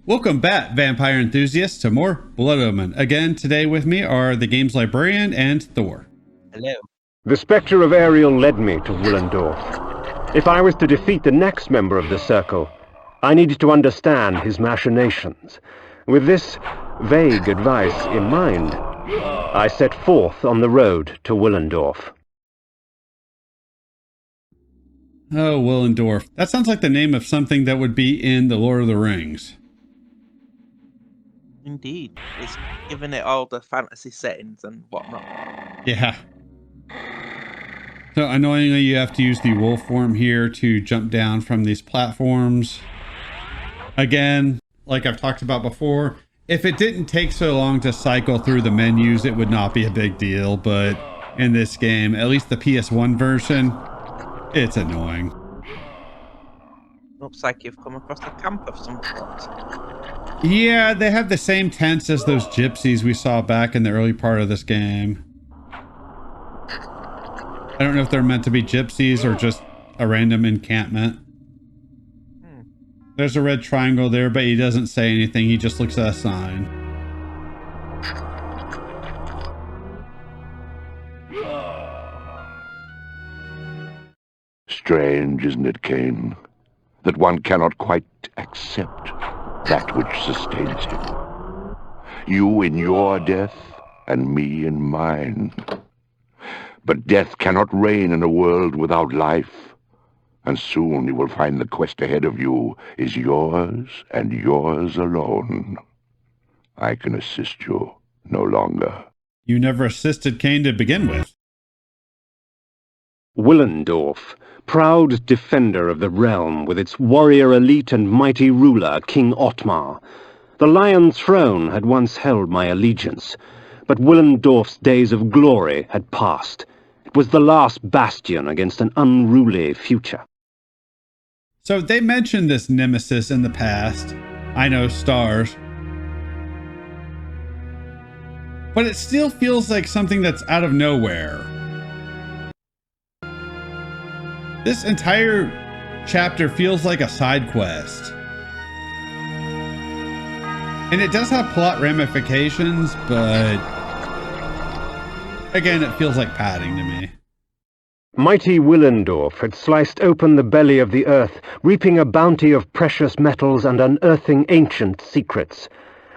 Welcome back, vampire enthusiasts, to more Blood Omen. Again, today with me are the game's librarian and Thor. Hello. The Spectre of Ariel led me to Willendorf. If I was to defeat the next member of the Circle, I needed to understand his machinations. With this vague advice in mind, I set forth on the road to Willendorf. Oh, Willendorf. That sounds like the name of something that would be in The Lord of the Rings. Indeed. It's given it all the fantasy settings and whatnot. Yeah. So annoyingly, you have to use the wolf form here to jump down from these platforms. Again, like I've talked about before, if it didn't take so long to cycle through the menus, it would not be a big deal. But in this game, at least the PS1 version, it's annoying. Looks like you've come across a camp of some sort. Yeah, they have the same tents as those gypsies we saw back in the early part of this game. I don't know if they're meant to be gypsies or just a random encampment. There's a red triangle there, but he doesn't say anything. He just looks at a sign. Strange, isn't it, Kain, that one cannot quite accept that which sustains him. You in your death, and me in mine. But death cannot reign in a world without life, and soon you will find the quest ahead of you is yours and yours alone. I can assist you no longer. You never assisted Kain to begin with. Willendorf, proud defender of the realm with its warrior elite and mighty ruler, King Otmar. The Lion Throne had once held my allegiance, but Willendorf's days of glory had passed. It was the last bastion against an unruly future. So they mentioned this nemesis in the past. I know, stars. But it still feels like something that's out of nowhere. This entire chapter feels like a side quest. And it does have plot ramifications, but again, it feels like padding to me. Mighty Willendorf had sliced open the belly of the earth, reaping a bounty of precious metals and unearthing ancient secrets.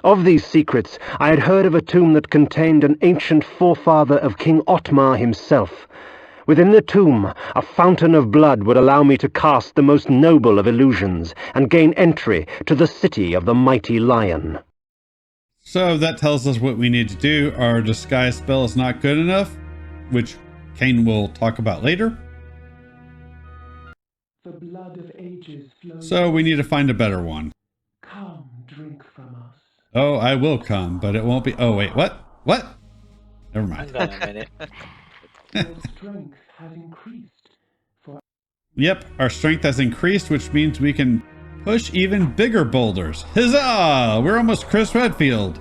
Of these secrets, I had heard of a tomb that contained an ancient forefather of King Otmar himself. Within the tomb, a fountain of blood would allow me to cast the most noble of illusions and gain entry to the city of the mighty lion. So that tells us what we need to do. Our disguise spell is not good enough, which Kain will talk about later. The blood of ages flows. So we need to find a better one. Come, drink from us. Oh, I will come, but it won't be... Oh, wait, what? What? Never mind. Hang on a minute. Your strength has increased. Yep, our strength has increased, which means we can push even bigger boulders. Huzzah! We're almost Chris Redfield.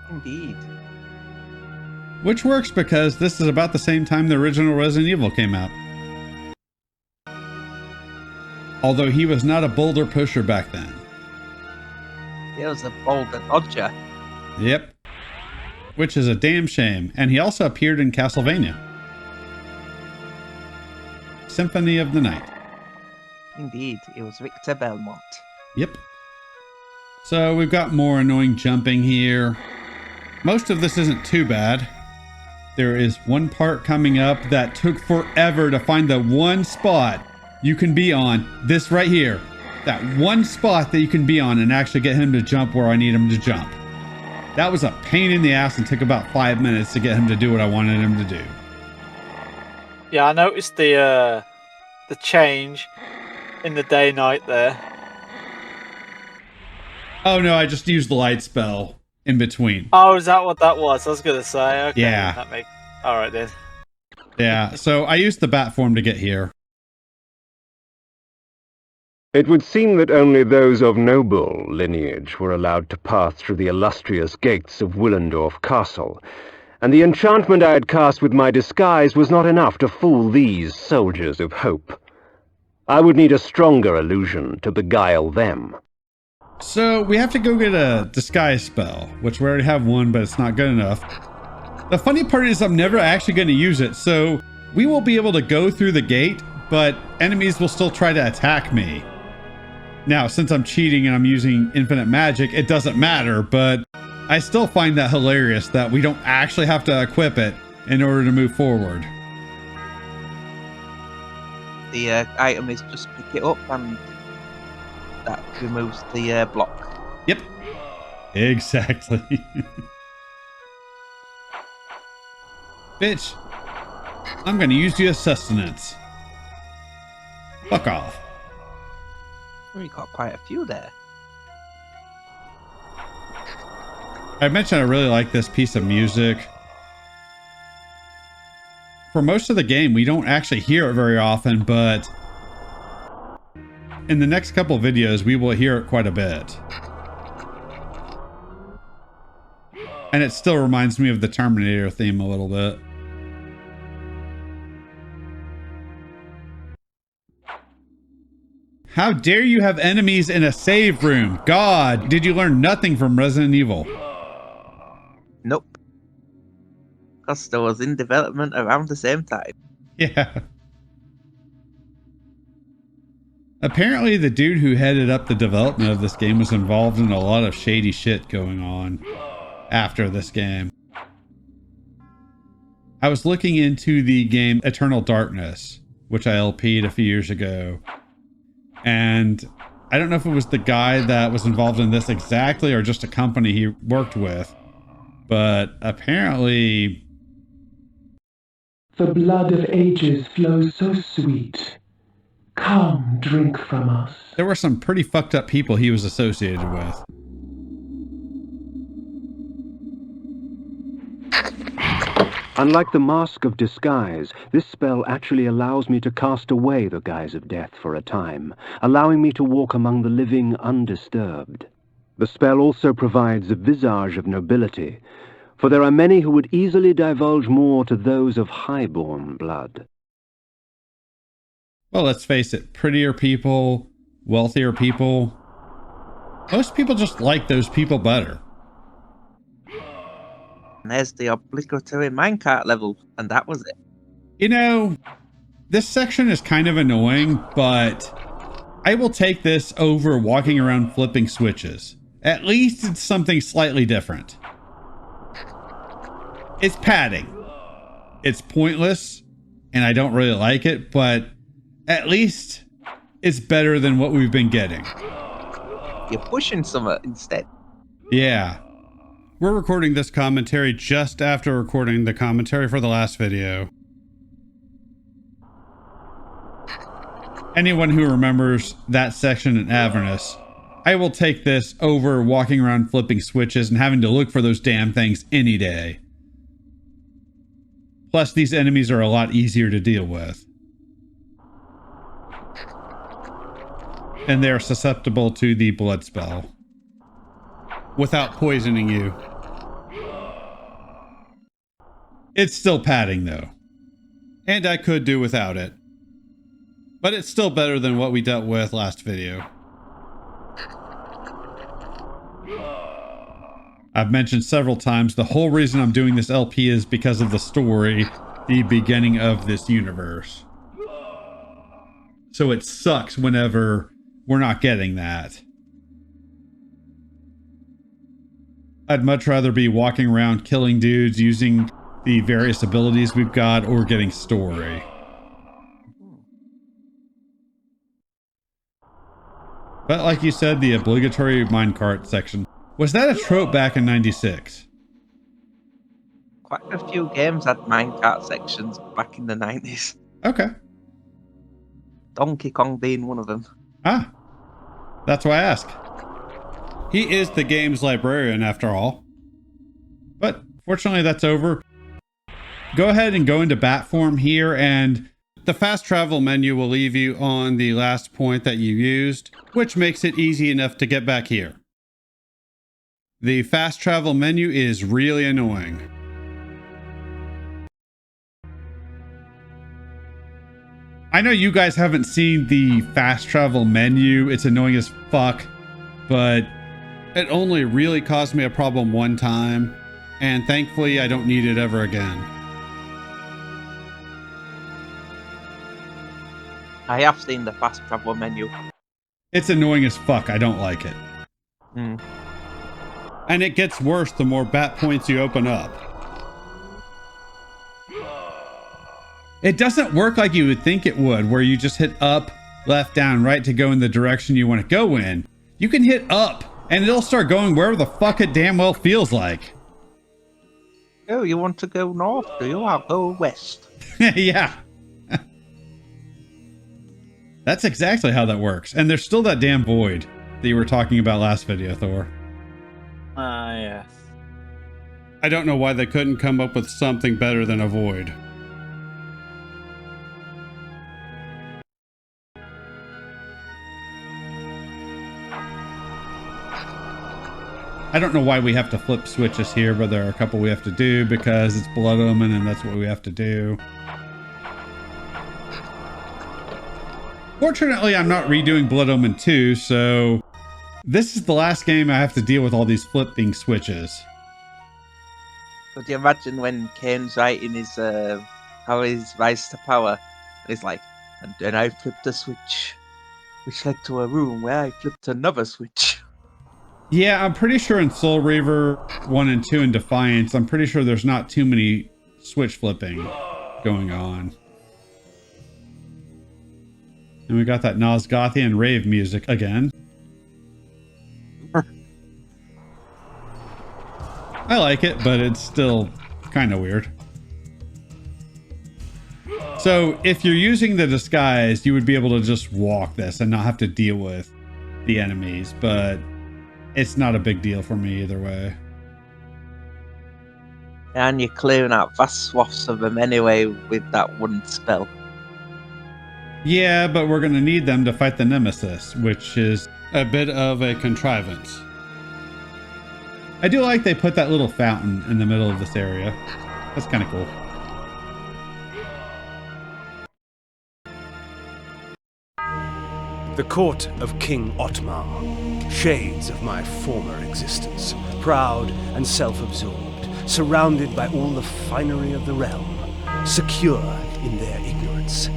Indeed. Which works because this is about the same time the original Resident Evil came out. Although he was not a boulder pusher back then. He was a boulder dodger. Yep. Which is a damn shame. And he also appeared in Castlevania. Symphony of the Night. Indeed, it was Victor Belmont. Yep. So we've got more annoying jumping here. Most of this isn't too bad. There is one part coming up that took forever to find the one spot you can be on. This right here. That one spot that you can be on and actually get him to jump where I need him to jump. That was a pain in the ass and took about 5 minutes to get him to do what I wanted him to do. Yeah, I noticed the change in the day-night there. Oh no, I just used the light spell in between. Oh, is that what that was? I was gonna say. Okay, Yeah. That make... All right then. Yeah, so I used the bat form to get here. It would seem that only those of noble lineage were allowed to pass through the illustrious gates of Willendorf Castle, and the enchantment I had cast with my disguise was not enough to fool these soldiers of hope. I would need a stronger illusion to beguile them. So we have to go get a disguise spell, which we already have one, but it's not good enough. The funny part is I'm never actually going to use it, so we will be able to go through the gate, but enemies will still try to attack me. Now, since I'm cheating and I'm using infinite magic, it doesn't matter, but I still find that hilarious that we don't actually have to equip it in order to move forward. The item is just pick it up and that removes the block. Yep. Exactly. Bitch, I'm gonna use you as sustenance. Fuck off. Oh, you got quite a few there. I mentioned I really like this piece of music. For most of the game, we don't actually hear it very often, but in the next couple of videos, we will hear it quite a bit. And it still reminds me of the Terminator theme a little bit. How dare you have enemies in a save room? God, did you learn nothing from Resident Evil? Nope. Because there was in development around the same time. Yeah. Apparently the dude who headed up the development of this game was involved in a lot of shady shit going on after this game. I was looking into the game Eternal Darkness, which I LP'd a few years ago. And I don't know if it was the guy that was involved in this exactly or just a company he worked with. But apparently... The blood of ages flows so sweet. Come, drink from us. there were some pretty fucked up people he was associated with. Unlike the Mask of Disguise, this spell actually allows me to cast away the guise of death for a time, allowing me to walk among the living undisturbed. The spell also provides a visage of nobility, for there are many who would easily divulge more to those of high-born blood. Well, let's face it, prettier people, wealthier people, most people just like those people better. And there's the obligatory minecart level, and that was it. You know, this section is kind of annoying, but I will take this over walking around flipping switches. At least it's something slightly different. It's padding. It's pointless, and I don't really like it, but at least it's better than what we've been getting. You're pushing some instead. Yeah. We're recording this commentary just after recording the commentary for the last video. Anyone who remembers that section in Avernus, I will take this over walking around flipping switches and having to look for those damn things any day. Plus, these enemies are a lot easier to deal with. And they are susceptible to the blood spell without poisoning you. It's still padding though, and I could do without it, but it's still better than what we dealt with last video. I've mentioned several times the whole reason I'm doing this LP is because of the story, the beginning of this universe. So it sucks whenever we're not getting that. I'd much rather be walking around killing dudes using the various abilities we've got or getting story. But like you said, the obligatory minecart section. Was that a trope back in '96? Quite a few games had minecart sections back in the 90s. Okay. Donkey Kong being one of them. Ah. That's why I ask. He is the game's librarian after all. But fortunately that's over. Go ahead and go into bat form here, and the fast travel menu will leave you on the last point that you used, which makes it easy enough to get back here. The fast travel menu is really annoying. I know you guys haven't seen the fast travel menu. It's annoying as fuck. but it only really caused me a problem one time, and thankfully I don't need it ever again. I have seen the fast travel menu. It's annoying as fuck. I don't like it. Hmm. And it gets worse the more bat points you open up. It doesn't work like you would think it would, where you just hit up, left, down, right to go in the direction you want to go in. You can hit up, and it'll start going wherever the fuck it damn well feels like. Oh, you want to go north, do you? I'll go west. Yeah. That's exactly how that works. And there's still that damn void that you were talking about last video, Thor. Yes. I don't know why they couldn't come up with something better than a void. I don't know why we have to flip switches here, but there are a couple we have to do because it's Blood Omen and that's what we have to do. Fortunately, I'm not redoing Blood Omen 2, so this is the last game I have to deal with all these flipping switches. Could you imagine when Kain's writing his how his rise to power? He's like, and then I flipped a switch, which led to a room where I flipped another switch. Yeah, I'm pretty sure in Soul Reaver 1 and 2 and Defiance, I'm pretty sure there's not too many switch flipping going on. And we got that Nosgothian rave music again. I like it, but it's still kind of weird. So if you're using the disguise, you would be able to just walk this and not have to deal with the enemies, but it's not a big deal for me either way. And you're clearing out vast swaths of them anyway with that one spell. Yeah, but we're going to need them to fight the Nemesis, which is a bit of a contrivance. I do like they put that little fountain in the middle of this area. That's kind of cool. The court of King Otmar, shades of my former existence, proud and self-absorbed, surrounded by all the finery of the realm, secure in their ignorance.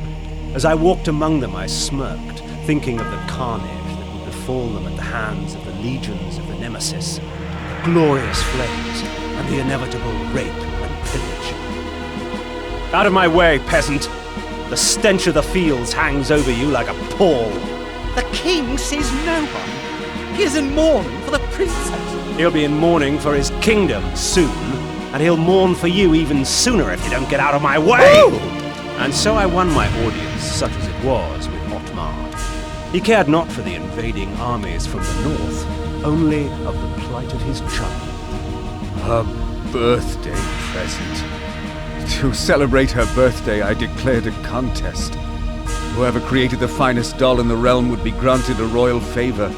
As I walked among them, I smirked, thinking of the carnage that would befall them at the hands of the legions of the Nemesis, the glorious flames, and the inevitable rape and pillage. Out of my way, peasant! The stench of the fields hangs over you like a pall. The king says no one. He is in mourning for the princess. He'll be in mourning for his kingdom soon, and he'll mourn for you even sooner if you don't get out of my way! Ooh! And so I won my audience, such as it was, with Otmar. He cared not for the invading armies from the north, only of the plight of his child. Her birthday present. To celebrate her birthday, I declared a contest. Whoever created the finest doll in the realm would be granted a royal favor.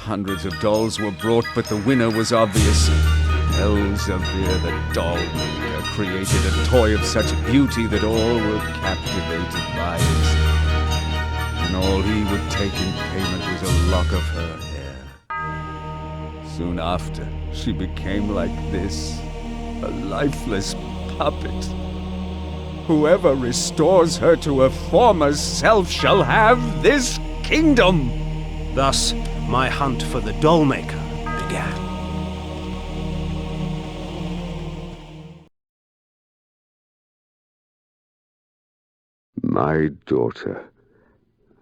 Hundreds of dolls were brought, but the winner was obvious. Elzevir, the doll maker, created a toy of such beauty that all were captivated by it. And all he would take in payment was a lock of her hair. Soon after, she became like this, a lifeless puppet. Whoever restores her to her former self shall have this kingdom. Thus, my hunt for the doll maker began. My daughter.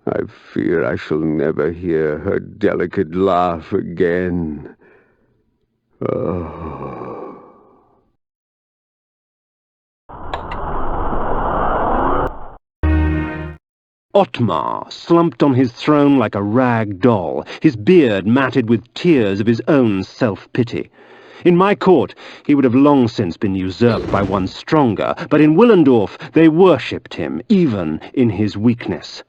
I fear I shall never hear her delicate laugh again. Oh. Otmar slumped on his throne like a rag doll, his beard matted with tears of his own self-pity. In my court, he would have long since been usurped by one stronger, but in Willendorf they worshipped him, even in his weakness.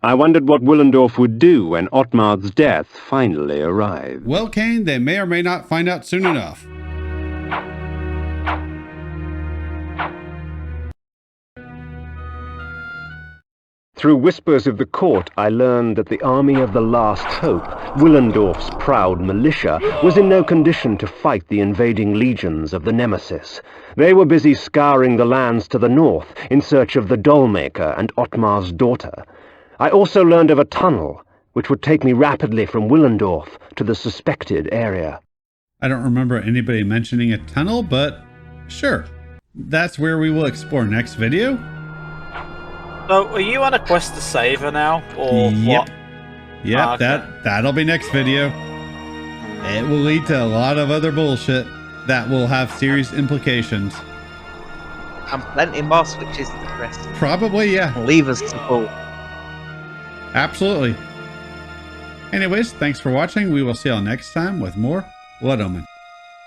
I wondered what Willendorf would do when Otmar's death finally arrived. Well, Kain, they may or may not find out soon enough. Through whispers of the court, I learned that the army of the Last Hope, Willendorf's proud militia, was in no condition to fight the invading legions of the Nemesis. They were busy scouring the lands to the north in search of the Dollmaker and Ottmar's daughter. I also learned of a tunnel, which would take me rapidly from Willendorf to the suspected area. I don't remember anybody mentioning a tunnel, but sure. That's where we will explore next video. So, are you on a quest to save her now, or Yep. what? Yep, Oh, okay. that'll be next video. It will lead to a lot of other bullshit that will have serious implications. And plenty more switches to press. Probably, yeah. Levers to pull. Absolutely. Anyways, thanks for watching. We will see y'all next time with more Blood Omen.